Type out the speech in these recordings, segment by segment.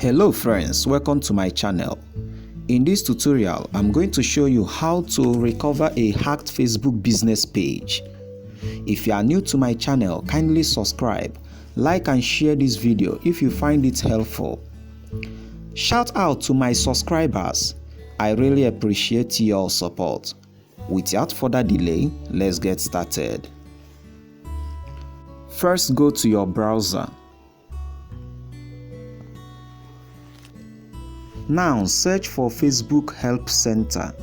Hello friends, welcome to my channel. In this tutorial, I'm going to show you how to recover a hacked Facebook business page. If you are new to my channel, kindly subscribe, like and share this video if you find it helpful. Shout out to my subscribers. I really appreciate your support. Without further delay, let's get started. First, go to your browser. Now search for Facebook Help Center.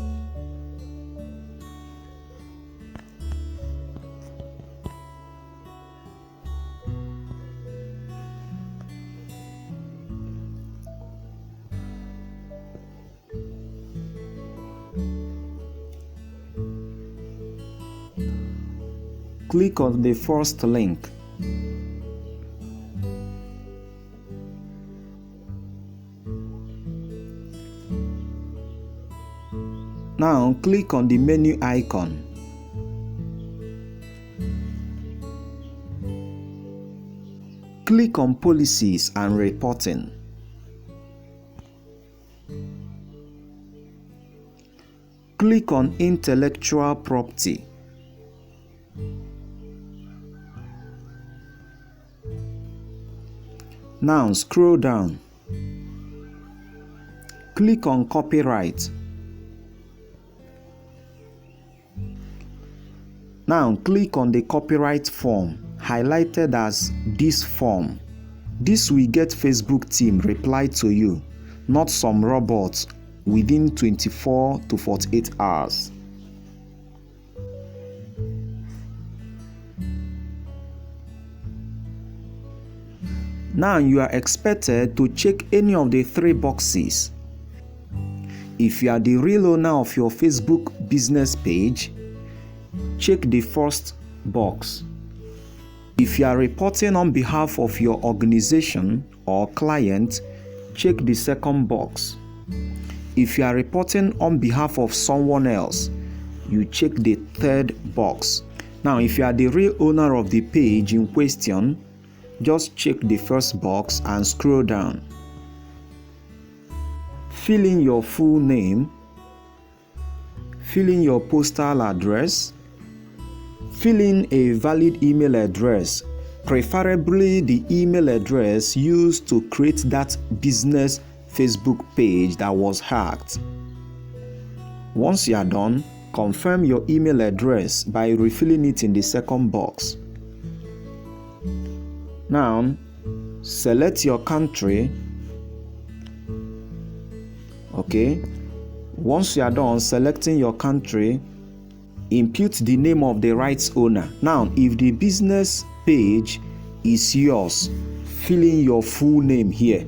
Click on the first link. Now click on the menu icon. Click on Policies and Reporting. Click on Intellectual Property. Now scroll down. Click on Copyright. Now click on the copyright form highlighted as this form. This will get Facebook team reply to you, not some robots, within 24 to 48 hours. Now you are expected to check any of the three boxes. If you are the real owner of your Facebook business page, check the first box. If you are reporting on behalf of your organization or client, check the second box. If you are reporting on behalf of someone else, you check the third box. Now, if you are the real owner of the page in question, just check the first box and scroll down. Fill in your full name, fill in your postal address, fill in a valid email address, preferably the email address used to create that business Facebook page that was hacked. Once you are done, confirm your email address by refilling it in the second box. Now, select your country. Okay. Once you are done selecting your country, input the name of the rights owner. Now, if the business page is yours, fill in your full name here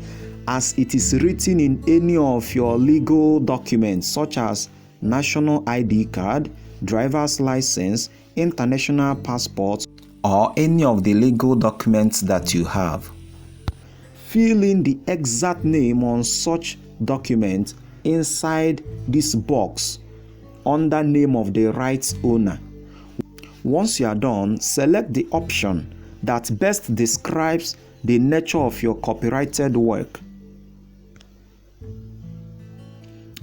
as it is written in any of your legal documents such as national ID card, driver's license, international passport, or any of the legal documents that you have. Fill in the exact name on such document inside this box under name of the rights owner. Once you are done, select the option that best describes the nature of your copyrighted work.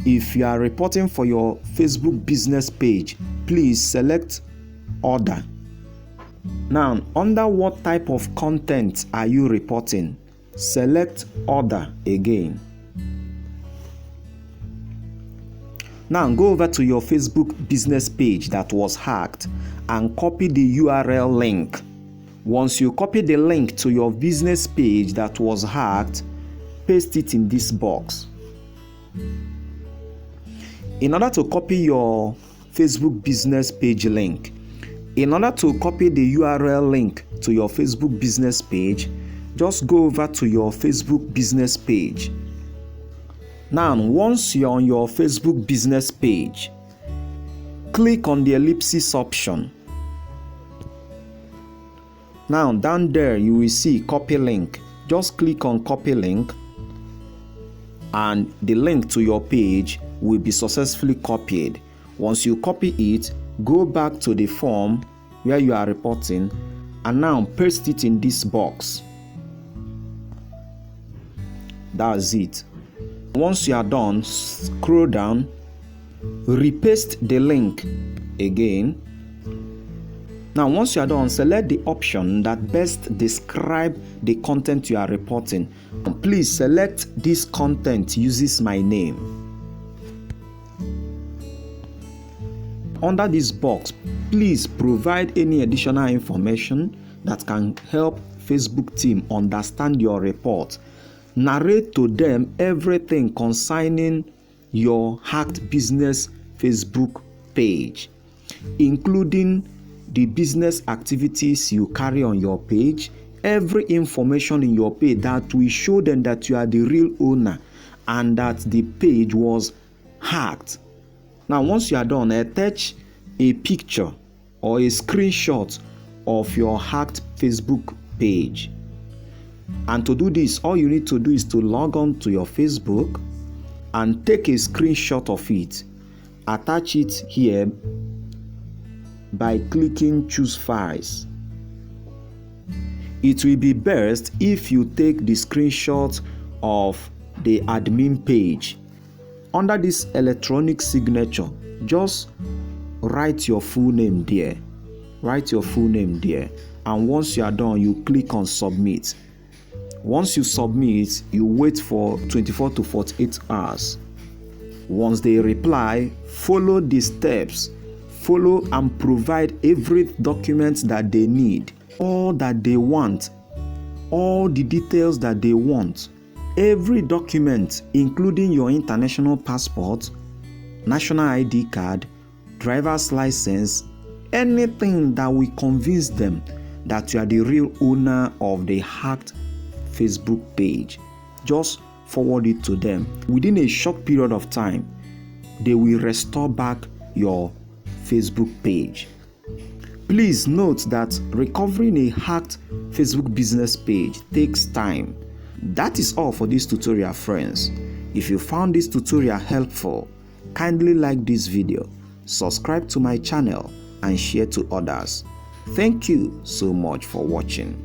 If you are reporting for your Facebook business page, please select Order. Now, under what type of content are you reporting? Select Order again. Now go over to your Facebook business page that was hacked and copy the URL link. Once you copy the link to your business page that was hacked, paste it in this box. In order to copy your Facebook business page link, in order to copy the URL link to your Facebook business page, just go over to your Facebook business page. Now, once you're on your Facebook business page, click on the ellipsis option. Now, down there you will see copy link. Just click on copy link and the link to your page will be successfully copied. Once you copy it, go back to the form where you are reporting and now paste it in this box. That's it. Once you are done, scroll down, repaste the link again. Now, once you are done, select the option that best describe the content you are reporting. Please select this content uses my name. Under this box, please provide any additional information that can help Facebook team understand your report. Narrate to them everything concerning your hacked business Facebook page, including the business activities you carry on your page, every information in your page that will show them that you are the real owner and that the page was hacked. Now, once you are done, attach a picture or a screenshot of your hacked Facebook page. And to do this, all you need to do is to log on to your Facebook and take a screenshot of it. Attach it here by clicking choose files. It will be best if you take the screenshot of the admin page. Under this electronic signature, just write your full name there. Write your full name there. And once you are done, you click on submit. Once you submit, you wait for 24 to 48 hours. Once they reply, follow the steps. Follow and provide every document that they need, all that they want, all the details that they want. Every document, including your international passport, national ID card, driver's license, anything that will convince them that you are the real owner of the hacked Facebook page. Just forward it to them. Within a short period of time, they will restore back your Facebook page. Please note that recovering a hacked Facebook business page takes time. That is all for this tutorial, friends. If you found this tutorial helpful, kindly like this video, subscribe to my channel, and share to others. Thank you so much for watching.